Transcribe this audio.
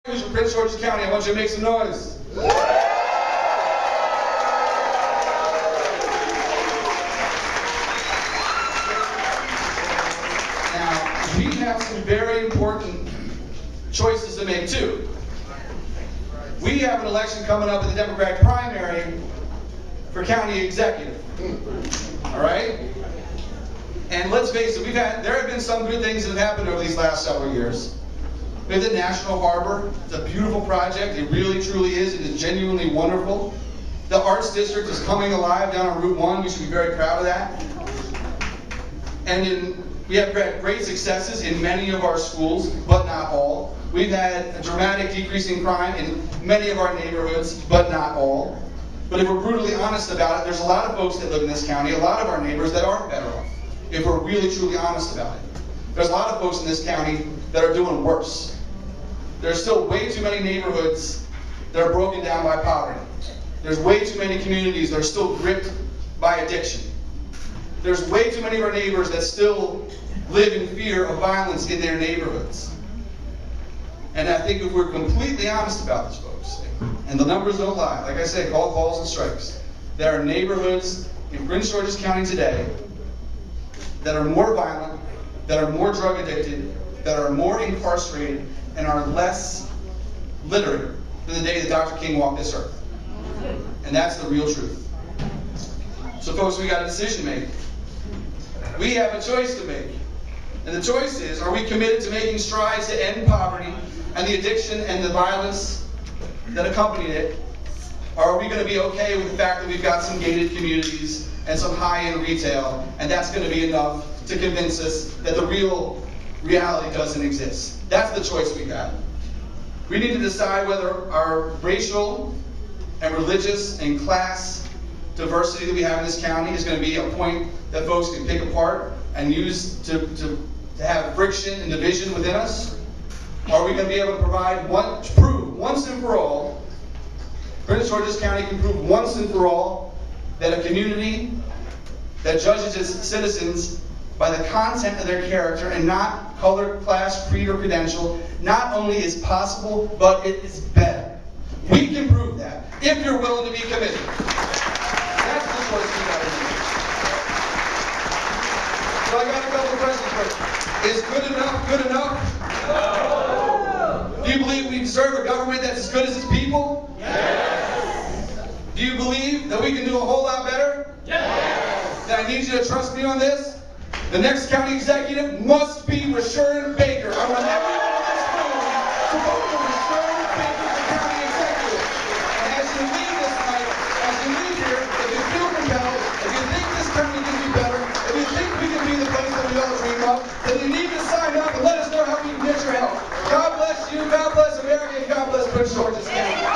Who's from Prince George's County? I want you to make some noise. Now, we have some very important choices to make too. We have an election coming up in the Democratic primary for county executive. All right? And let's face it, there have been some good things that have happened over these last several years. We have the National Harbor. It's a beautiful project. It really, truly is. It is genuinely wonderful. The Arts District is coming alive down on Route 1. We should be very proud of that. And we have had great successes in many of our schools, but not all. We've had a dramatic decrease in crime in many of our neighborhoods, but not all. But if we're brutally honest about it, there's a lot of folks that live in this county, a lot of our neighbors that aren't better off, if we're really, truly honest about it. There's a lot of folks in this county that are doing worse. There's still way too many neighborhoods that are broken down by poverty. There's way too many communities that are still gripped by addiction. There's way too many of our neighbors that still live in fear of violence in their neighborhoods. And I think if we're completely honest about this, folks, and the numbers don't lie, like I say, call calls and strikes, there are neighborhoods in Prince George's County today that are more violent, that are more drug addicted, that are more incarcerated, and are less literate than the day that Dr. King walked this earth. And that's the real truth. So folks, we got a decision to make. We have a choice to make. And the choice is, are we committed to making strides to end poverty and the addiction and the violence that accompanied it? Or are we going to be okay with the fact that we've got some gated communities and some high-end retail, and that's going to be enough to convince us that the real reality doesn't exist? That's the choice we got. We need to decide whether our racial and religious and class diversity that we have in this county is going to be a point that folks can pick apart and use to have friction and division within us. Or are we going to be able to prove once and for all, Prince George's County can prove once and for all that a community that judges its citizens by the content of their character and not color, class, creed, or credential, not only is possible, but it is better. We can prove that if you're willing to be committed. That's the choice we got to make. So I got a couple of questions for you. Is good enough good enough? No. Do you believe we deserve a government that's as good as its people? Yes. Do you believe that we can do a whole lot better? Yes. Then I need you to trust me on this. The next county executive must be Rushern Baker. I want everyone in this room to vote for Rushern Baker for county executive. And as you leave this night, as you leave here, if you feel compelled, if you think this county can be better, if you think we can be the place that we all dream of, then you need to sign up and let us know how we can get your help. God bless you, God bless America, and God bless Prince George's County.